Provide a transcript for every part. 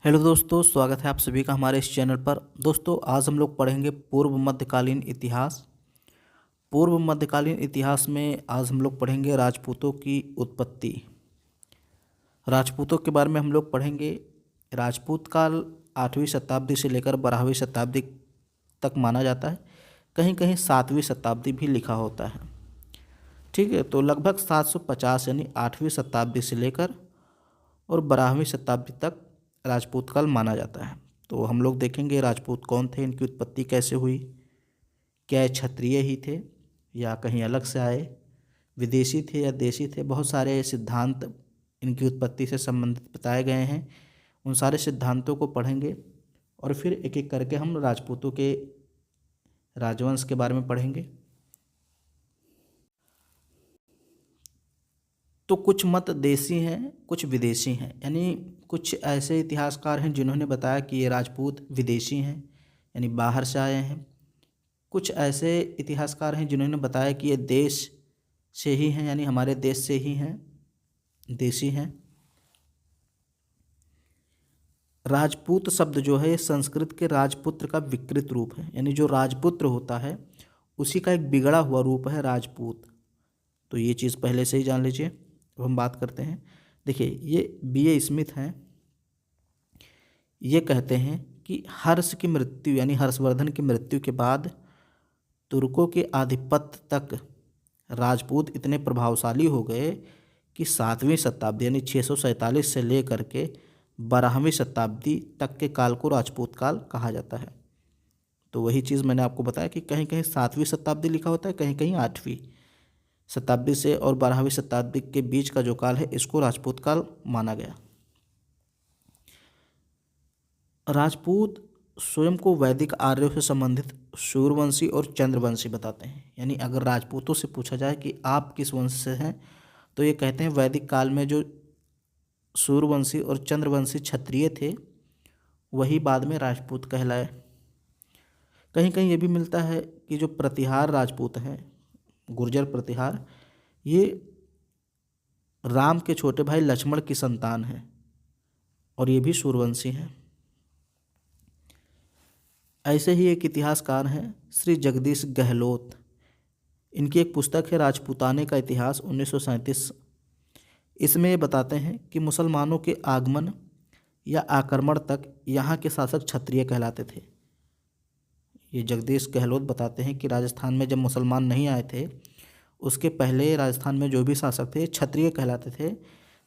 Hello दोस्तों, स्वागत है आप सभी का हमारे इस चैनल पर। दोस्तों, आज हम लोग पढ़ेंगे पूर्व मध्यकालीन इतिहास। पूर्व मध्यकालीन इतिहास में आज हम लोग पढ़ेंगे राजपूतों की उत्पत्ति। राजपूतों के बारे में हम लोग पढ़ेंगे। राजपूत काल 8वीं शताब्दी से लेकर 12वीं शताब्दी तक माना जाता है। कहीं कहीं 7वीं शताब्दी भी लिखा होता है। ठीक है, तो लगभग 750 यानी 8वीं शताब्दी से लेकर और 12वीं शताब्दी तक राजपूत काल माना जाता है। तो हम लोग देखेंगे राजपूत कौन थे, इनकी उत्पत्ति कैसे हुई, क्या ये क्षत्रिय ही थे या कहीं अलग से आए, विदेशी थे या देशी थे। बहुत सारे सिद्धांत इनकी उत्पत्ति से संबंधित बताए गए हैं। उन सारे सिद्धांतों को पढ़ेंगे और फिर एक एक करके हम राजपूतों के राजवंश के बारे में पढ़ेंगे। तो कुछ मत देसी हैं, कुछ विदेशी हैं, यानी कुछ ऐसे इतिहासकार हैं जिन्होंने बताया कि ये राजपूत विदेशी हैं यानी बाहर से आए हैं। कुछ ऐसे इतिहासकार हैं जिन्होंने बताया कि ये देश से ही हैं यानी हमारे देश से ही हैं, देशी हैं। राजपूत शब्द जो है ये संस्कृत के राजपुत्र का विकृत रूप है, यानी जो राजपुत्र होता है उसी का एक बिगड़ा हुआ रूप है राजपूत। तो ये चीज़ पहले से ही जान लीजिए। अब हम बात करते हैं। देखिए, ये बीए स्मिथ हैं। ये कहते हैं कि हर्ष की मृत्यु यानी हर्षवर्धन की मृत्यु के बाद तुर्कों के आधिपत्य तक राजपूत इतने प्रभावशाली हो गए कि 7वीं शताब्दी यानी 647 से लेकर के 12वीं शताब्दी तक के काल को राजपूत काल कहा जाता है। तो वही चीज़ मैंने आपको बताया कि कहीं कहीं 7वीं शताब्दी लिखा होता है, कहीं कहीं 8वीं शताब्दी से और 12वीं शताब्दी के बीच का जो काल है इसको राजपूत काल माना गया। राजपूत स्वयं को वैदिक आर्यों से संबंधित सूर्यवंशी और चंद्रवंशी बताते हैं। यानी अगर राजपूतों से पूछा जाए कि आप किस वंश से हैं, तो ये कहते हैं वैदिक काल में जो सूर्यवंशी और चंद्रवंशी क्षत्रिय थे वही बाद में राजपूत कहलाए। कहीं कहीं ये भी मिलता है कि जो प्रतिहार राजपूत हैं, गुर्जर प्रतिहार, ये राम के छोटे भाई लक्ष्मण की संतान है और ये भी सूर्यवंशी हैं। ऐसे ही एक इतिहासकार हैं श्री जगदीश गहलोत। इनकी एक पुस्तक है राजपूताने का इतिहास 1937। इसमें ये बताते हैं कि मुसलमानों के आगमन या आक्रमण तक यहाँ के शासक क्षत्रिय कहलाते थे। ये जगदीश गहलोत बताते हैं कि राजस्थान में जब मुसलमान नहीं आए थे उसके पहले राजस्थान में जो भी शासक थे क्षत्रिय कहलाते थे।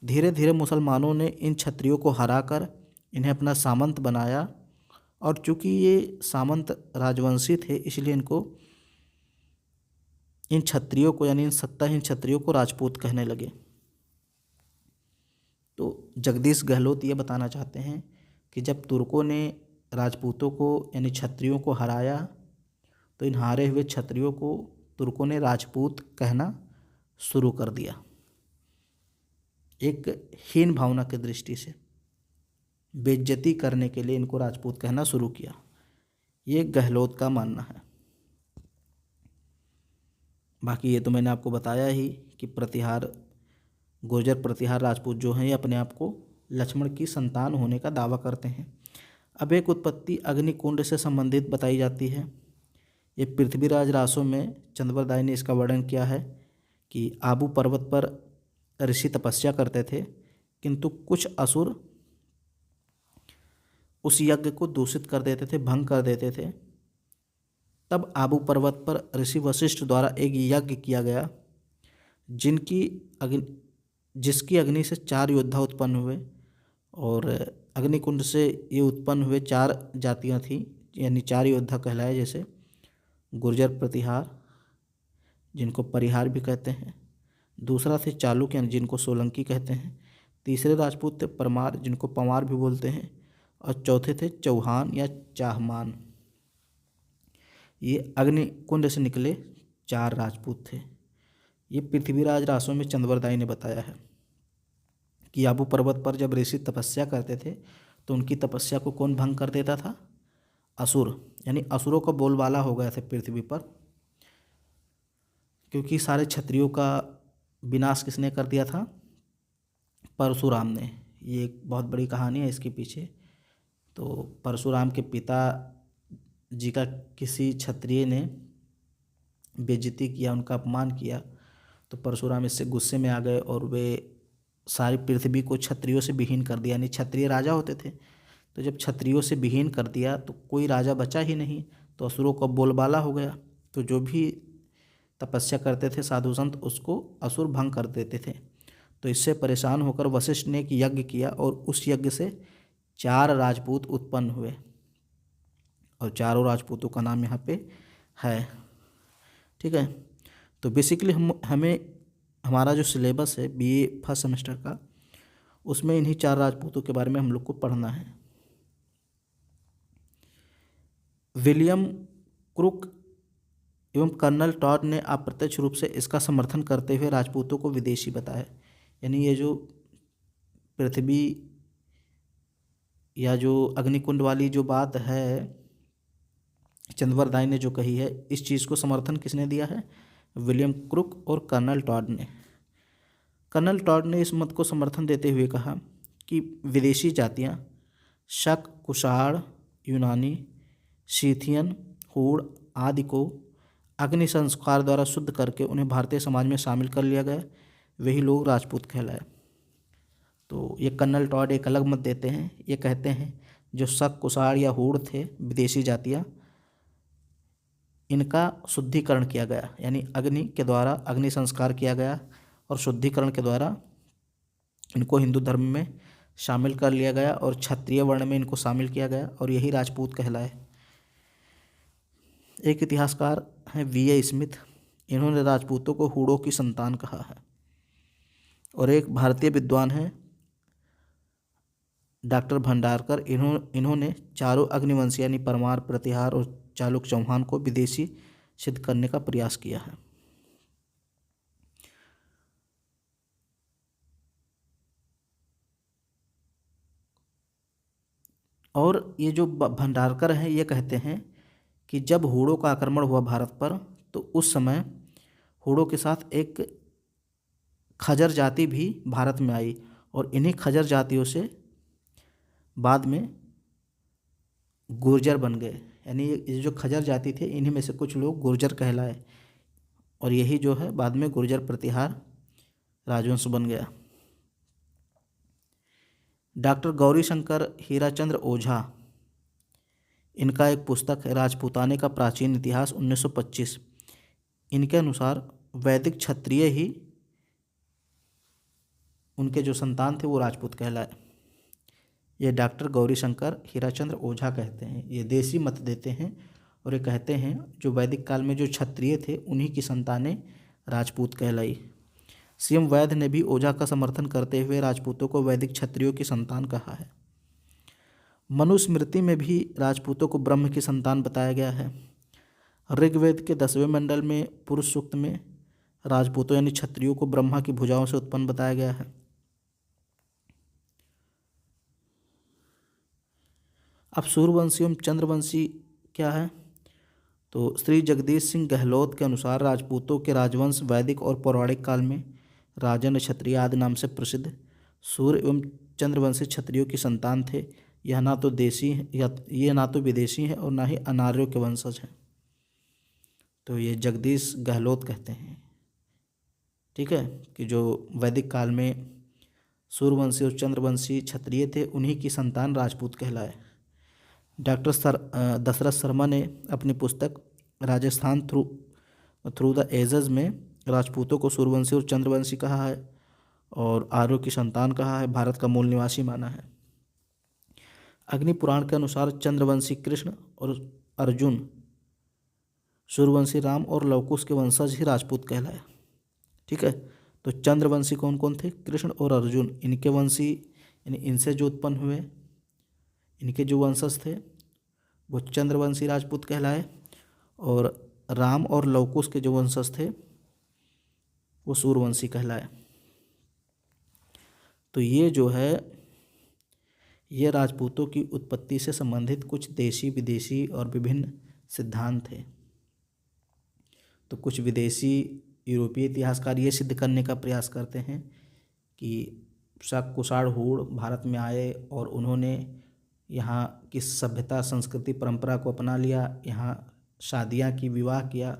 धीरे धीरे मुसलमानों ने इन क्षत्रियों को हराकर इन्हें अपना सामंत बनाया और चूंकि ये सामंत राजवंशी थे इसलिए इनको इन क्षत्रियों को यानी इन सत्ताहीन क्षत्रियों को राजपूत कहने लगे। तो जगदीश गहलोत ये बताना चाहते हैं कि जब तुर्कों ने राजपूतों को यानी क्षत्रियों को हराया तो इन हारे हुए क्षत्रियों को तुर्कों ने राजपूत कहना शुरू कर दिया, एक हीन भावना की दृष्टि से बेइज्जती करने के लिए इनको राजपूत कहना शुरू किया। ये गहलोत का मानना है। बाकी ये तो मैंने आपको बताया ही कि प्रतिहार गुर्जर प्रतिहार राजपूत जो हैं ये अपने आप को लक्ष्मण की संतान होने का दावा करते हैं। अब एक उत्पत्ति अग्निकुंड से संबंधित बताई जाती है। ये पृथ्वीराज रासों में चंद्रवरदाई ने इसका वर्णन किया है कि आबू पर्वत पर ऋषि तपस्या करते थे किंतु कुछ असुर उस यज्ञ को दूषित कर देते थे, भंग कर देते थे। तब आबू पर्वत पर ऋषि वशिष्ठ द्वारा एक यज्ञ किया गया जिसकी अग्नि से 4 योद्धा उत्पन्न हुए और अग्निकुंड से ये उत्पन्न हुए 4 जातियां थीं यानी 4 योद्धा कहलाए, जैसे गुर्जर प्रतिहार जिनको परिहार भी कहते हैं, दूसरा थे चालुक्य यानी जिनको सोलंकी कहते हैं, तीसरे राजपूत थे परमार जिनको पंवार भी बोलते हैं और चौथे थे चौहान या चाहमान। ये अग्निकुंड से निकले 4 राजपूत थे। ये पृथ्वीराज रासों में चंद्रवरदाई ने बताया है कि आबू पर्वत पर जब ऋषि तपस्या करते थे तो उनकी तपस्या को कौन भंग कर देता था? असुर, यानी असुरों का बोलबाला हो गया था पृथ्वी पर, क्योंकि सारे क्षत्रियों का विनाश किसने कर दिया था? परशुराम ने। ये एक बहुत बड़ी कहानी है इसके पीछे। तो परशुराम के पिता जी का किसी क्षत्रिय ने बेइज्जती किया, उनका अपमान किया, तो परशुराम इससे गुस्से में आ गए और वे सारी पृथ्वी को क्षत्रियों से विहीन कर दिया। यानी क्षत्रिय राजा होते थे, तो जब क्षत्रियों से विहीन कर दिया तो कोई राजा बचा ही नहीं, तो असुरों का बोलबाला हो गया। तो जो भी तपस्या करते थे साधु संत, उसको असुर भंग कर देते थे। तो इससे परेशान होकर वशिष्ठ ने एक यज्ञ किया और उस यज्ञ से 4 राजपूत उत्पन्न हुए, और चारों राजपूतों का नाम यहाँ पे है। ठीक है, तो बेसिकली हमें हमारा जो सिलेबस है बीए फर्स्ट सेमेस्टर का, उसमें इन्हीं 4 राजपूतों के बारे में हम लोग को पढ़ना है। विलियम क्रुक एवं कर्नल टॉड ने अप्रत्यक्ष रूप से इसका समर्थन करते हुए राजपूतों को विदेशी बताया। यानी ये जो पृथ्वी या जो अग्निकुंड वाली जो बात है चंद्रवरदाई ने जो कही है, इस चीज़ को समर्थन किसने दिया है? विलियम क्रुक और कर्नल टॉड ने। कर्नल टॉड ने इस मत को समर्थन देते हुए कहा कि विदेशी जातियाँ शक, कुषाण, यूनानी, सीथियन, हूण आदि को अग्नि संस्कार द्वारा शुद्ध करके उन्हें भारतीय समाज में शामिल कर लिया गया, वही लोग राजपूत कहलाए। तो ये कर्नल टॉड एक अलग मत देते हैं। ये कहते हैं जो शक, कुषाण या हूण थे विदेशी जातियाँ, इनका शुद्धिकरण किया गया, यानी अग्नि के द्वारा अग्नि संस्कार किया गया और शुद्धिकरण के द्वारा इनको हिंदू धर्म में शामिल कर लिया गया और क्षत्रिय वर्ण में इनको शामिल किया गया, और यही राजपूत कहलाए। एक इतिहासकार हैं वी.ए. स्मिथ, इन्होंने राजपूतों को हूणों की संतान कहा है। और एक भारतीय विद्वान हैं डॉक्टर भंडारकर, इन्होंने चारों अग्निवंशी यानी परमार, प्रतिहार और चालुक्य चौहान को विदेशी सिद्ध करने का प्रयास किया है। और ये जो भंडारकर हैं ये कहते हैं कि जब हूणों का आक्रमण हुआ भारत पर, तो उस समय हूणों के साथ एक खजर जाति भी भारत में आई, और इन्हीं खजर जातियों से बाद में गुर्जर बन गए। यानी ये जो खजर जाति थे, इन्हीं में से कुछ लोग गुर्जर कहलाए, और यही जो है बाद में गुर्जर प्रतिहार राजवंश बन गया। डॉक्टर गौरीशंकर हीराचंद्र ओझा, इनका एक पुस्तक है राजपूताने का प्राचीन इतिहास 1925। इनके अनुसार वैदिक क्षत्रिय ही उनके जो संतान थे वो राजपूत कहलाए। ये डॉक्टर गौरीशंकर हीराचंद्र ओझा कहते हैं, ये देसी मत देते हैं, और ये कहते हैं जो वैदिक काल में जो क्षत्रिय थे उन्हीं की संतानें राजपूत कहलाई। सीएम वैद्य ने भी ओझा का समर्थन करते हुए राजपूतों को वैदिक क्षत्रियों की संतान कहा है। मनुस्मृति में भी राजपूतों को ब्रह्म की संतान बताया गया है। ऋग्वेद के 10वें मंडल में पुरुष सूक्त में राजपूतों यानी क्षत्रियों को ब्रह्मा की भुजाओं से उत्पन्न बताया गया है। अब सूर्यवंशी एवं चंद्रवंशी क्या है? तो श्री जगदीश सिंह गहलोत के अनुसार राजपूतों के राजवंश वैदिक और पौराणिक काल में राजन, क्षत्रिय आदि नाम से प्रसिद्ध सूर्य एवं चंद्रवंशी क्षत्रियों की संतान थे। यह ना तो देशी है, ये ना तो विदेशी हैं और ना ही अनार्यों के वंशज हैं। तो ये जगदीश गहलोत कहते हैं, ठीक है, कि जो वैदिक काल में सूर्यवंशी और चंद्रवंशी क्षत्रिय थे उन्हीं की संतान राजपूत कहलाए। डॉक्टर दशरथ शर्मा ने अपनी पुस्तक राजस्थान थ्रू द एजेस में राजपूतों को सूर्यवंशी और चंद्रवंशी कहा है और आर्यों की संतान कहा है, भारत का मूल निवासी माना है। अग्नि पुराण के अनुसार चंद्रवंशी कृष्ण और अर्जुन, सूर्यवंशी राम और लवकुश के वंशज ही राजपूत कहलाए। ठीक है, तो चंद्रवंशी कौन कौन थे? कृष्ण और अर्जुन, इनके वंशी यानी इनसे जो उत्पन्न हुए, इनके जो वंशज थे वो चंद्रवंशी राजपूत कहलाए, और राम और लवकुश के जो वंशज थे वो सूर्यवंशी कहलाए। तो ये जो है ये राजपूतों की उत्पत्ति से संबंधित कुछ देशी विदेशी और विभिन्न सिद्धांत थे। तो कुछ विदेशी यूरोपीय इतिहासकार ये सिद्ध करने का प्रयास करते हैं कि शक, कुषाण, हूण भारत में आए और उन्होंने यहाँ की सभ्यता संस्कृति परंपरा को अपना लिया, यहाँ शादियाँ की, विवाह किया,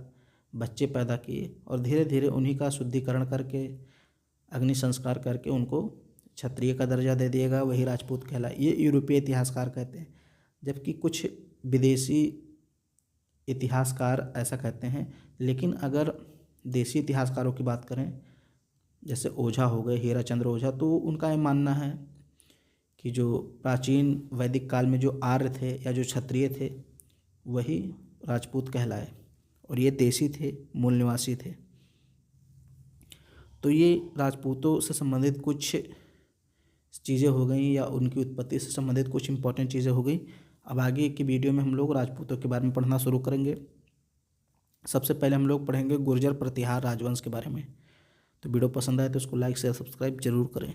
बच्चे पैदा किए और धीरे धीरे उन्हीं का शुद्धिकरण करके अग्नि संस्कार करके उनको क्षत्रिय का दर्जा दे दिएगा, वही राजपूत कहलाए। ये यूरोपीय इतिहासकार कहते हैं, जबकि कुछ विदेशी इतिहासकार ऐसा कहते हैं। लेकिन अगर देसी इतिहासकारों की बात करें, जैसे ओझा हो गए, हीराचंद्र ओझा, तो उनका ये मानना है कि जो प्राचीन वैदिक काल में जो आर्य थे या जो क्षत्रिय थे वही राजपूत कहलाए और ये देसी थे, मूल निवासी थे। तो ये राजपूतों से संबंधित कुछ चीज़ें हो गई या उनकी उत्पत्ति से संबंधित कुछ इम्पोर्टेंट चीज़ें हो गई। अब आगे की वीडियो में हम लोग राजपूतों के बारे में पढ़ना शुरू करेंगे। सबसे पहले हम लोग पढ़ेंगे गुर्जर प्रतिहार राजवंश के बारे में। तो वीडियो पसंद आए तो उसको लाइक शेयर सब्सक्राइब जरूर करें।